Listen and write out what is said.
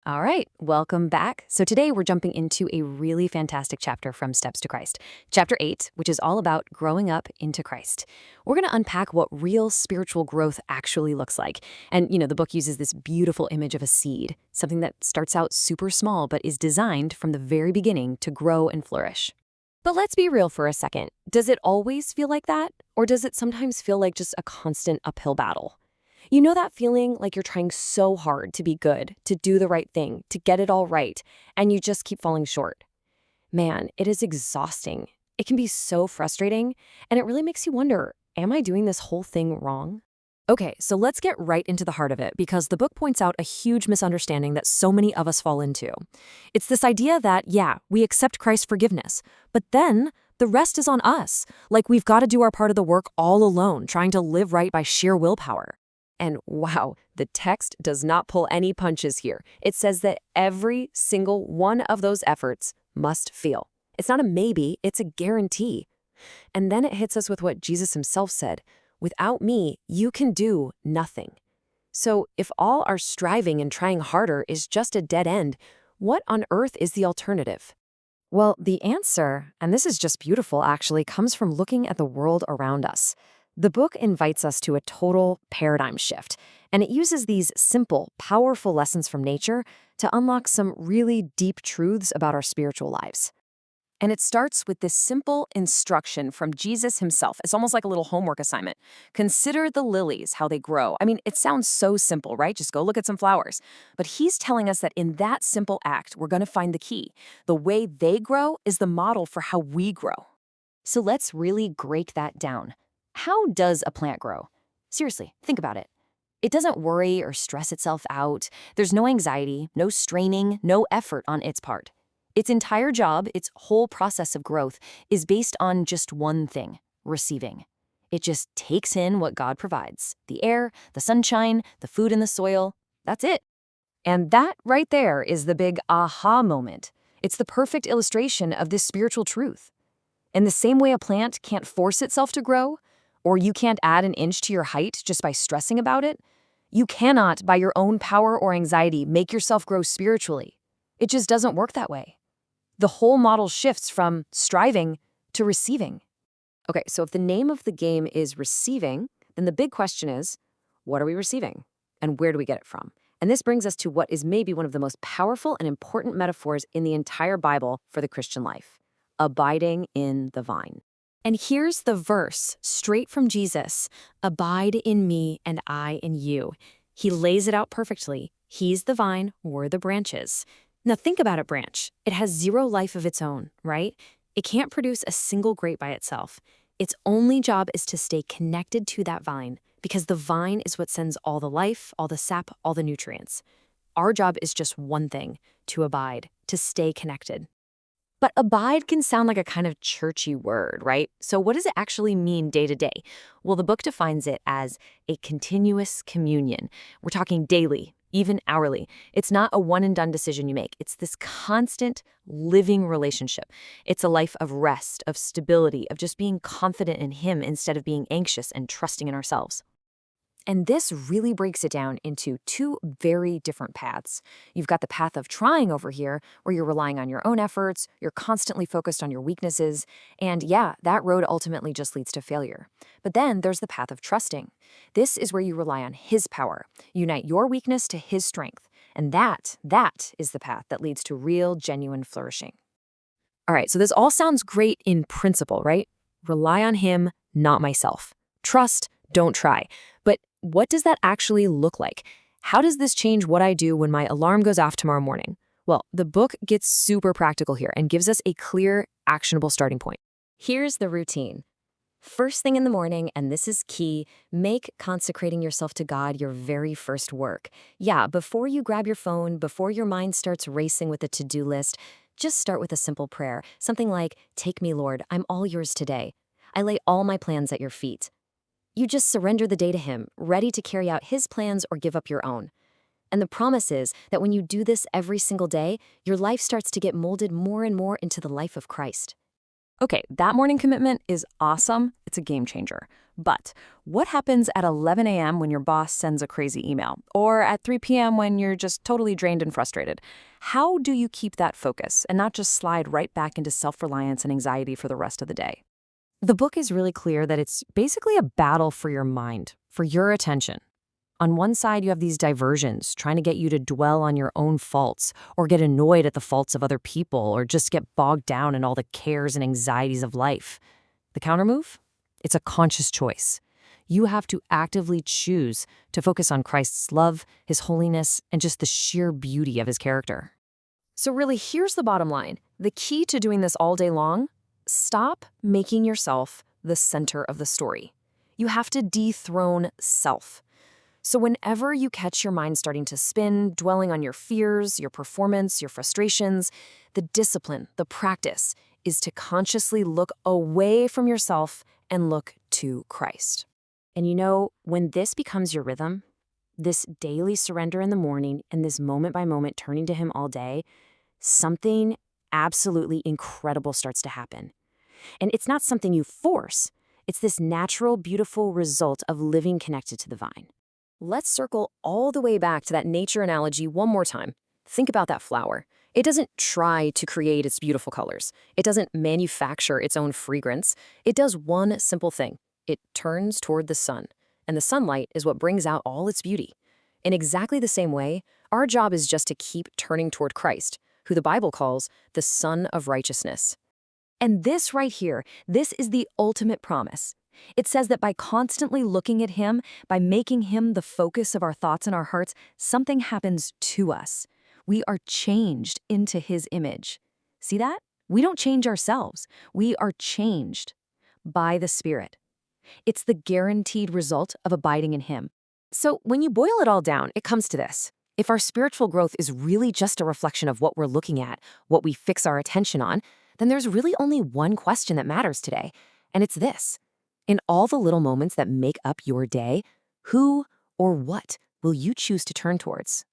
All right, welcome back. So today we're jumping into a really fantastic chapter from Steps to Christ, chapter 8, which is all about growing up into Christ. We're going to unpack what real spiritual growth actually looks like. And, the book uses this beautiful image of a seed, something that starts out super small but is designed from the very beginning to grow and flourish. But let's be real for a second. Does it always feel like that? Or does it sometimes feel like just a constant uphill battle? You know that feeling like you're trying so hard to be good, to do the right thing, to get it all right, and you just keep falling short. Man, it is exhausting. It can be so frustrating, and it really makes you wonder, am I doing this whole thing wrong? Okay, so let's get right into the heart of it because the book points out a huge misunderstanding that so many of us fall into. It's this idea that, yeah, we accept Christ's forgiveness, but then the rest is on us. Like we've got to do our part of the work all alone, trying to live right by sheer willpower. And wow, the text does not pull any punches here. It says that every single one of those efforts must fail. It's not a maybe, it's a guarantee. And then it hits us with what Jesus himself said, without me, you can do nothing. So if all our striving and trying harder is just a dead end, what on earth is the alternative? Well, the answer, and this is just beautiful actually, comes from looking at the world around us. The book invites us to a total paradigm shift, and it uses these simple, powerful lessons from nature to unlock some really deep truths about our spiritual lives. And it starts with this simple instruction from Jesus himself. It's almost like a little homework assignment. Consider the lilies, how they grow. I mean, it sounds so simple, right? Just go look at some flowers. But he's telling us that in that simple act, we're going to find the key. The way they grow is the model for how we grow. So let's really break that down. How does a plant grow? Seriously, think about it. It doesn't worry or stress itself out. There's no anxiety, no straining, no effort on its part. Its entire job, its whole process of growth, is based on just one thing: receiving. It just takes in what God provides: the air, the sunshine, the food in the soil. That's it. And that right there is the big aha moment. It's the perfect illustration of this spiritual truth. In the same way a plant can't force itself to grow, or you can't add an inch to your height just by stressing about it, you cannot, by your own power or anxiety, make yourself grow spiritually. It just doesn't work that way. The whole model shifts from striving to receiving. Okay, so if the name of the game is receiving, then the big question is, what are we receiving? And where do we get it from? And this brings us to what is maybe one of the most powerful and important metaphors in the entire Bible for the Christian life: abiding in the vine. And here's the verse, straight from Jesus: abide in me and I in you. He lays it out perfectly. He's the vine, we're the branches. Now think about a branch. It has zero life of its own, right? It can't produce a single grape by itself. Its only job is to stay connected to that vine, because the vine is what sends all the life, all the sap, all the nutrients. Our job is just one thing: to abide, to stay connected. But abide can sound like a kind of churchy word, right? So what does it actually mean day to day? Well, the book defines it as a continuous communion. We're talking daily, even hourly. It's not a one and done decision you make. It's this constant living relationship. It's a life of rest, of stability, of just being confident in him instead of being anxious and trusting in ourselves. And this really breaks it down into two very different paths. You've got the path of trying over here, where you're relying on your own efforts, you're constantly focused on your weaknesses, and yeah, that road ultimately just leads to failure. But then there's the path of trusting. This is where you rely on his power, unite your weakness to his strength, and that is the path that leads to real, genuine flourishing. All right, so this all sounds great in principle, right? Rely on him, not myself. Trust, don't try. But what does that actually look like? How does this change what I do when my alarm goes off tomorrow morning? Well, the book gets super practical here and gives us a clear, actionable starting point. Here's the routine. First thing in the morning, and this is key, make consecrating yourself to God your very first work. Yeah, before you grab your phone, before your mind starts racing with a to-do list, just start with a simple prayer. Something like, "Take me, Lord, I'm all yours today. I lay all my plans at your feet." You just surrender the day to him, ready to carry out his plans or give up your own. And the promise is that when you do this every single day, your life starts to get molded more and more into the life of Christ. Okay, that morning commitment is awesome. It's a game changer. But what happens at 11 a.m. when your boss sends a crazy email? Or at 3 p.m. when you're just totally drained and frustrated? How do you keep that focus and not just slide right back into self-reliance and anxiety for the rest of the day? The book is really clear that it's basically a battle for your mind, for your attention. On one side, you have these diversions trying to get you to dwell on your own faults or get annoyed at the faults of other people or just get bogged down in all the cares and anxieties of life. The countermove? It's a conscious choice. You have to actively choose to focus on Christ's love, his holiness, and just the sheer beauty of his character. So really, here's the bottom line. The key to doing this all day long: stop making yourself the center of the story. You have to dethrone self. So whenever you catch your mind starting to spin, dwelling on your fears, your performance, your frustrations, the discipline, the practice is to consciously look away from yourself and look to Christ. And when this becomes your rhythm, this daily surrender in the morning and this moment by moment turning to him all day, something absolutely incredible starts to happen. And it's not something you force. It's this natural, beautiful result of living connected to the vine. Let's circle all the way back to that nature analogy one more time. Think about that flower. It doesn't try to create its beautiful colors. It doesn't manufacture its own fragrance. It does one simple thing. It turns toward the sun, and the sunlight is what brings out all its beauty. In exactly the same way, our job is just to keep turning toward Christ, who the Bible calls the Son of Righteousness. And this right here, this is the ultimate promise. It says that by constantly looking at him, by making him the focus of our thoughts and our hearts, something happens to us. We are changed into his image. See that? We don't change ourselves. We are changed by the Spirit. It's the guaranteed result of abiding in him. So when you boil it all down, it comes to this. If our spiritual growth is really just a reflection of what we're looking at, what we fix our attention on, then there's really only one question that matters today, and it's this. In all the little moments that make up your day, who or what will you choose to turn towards?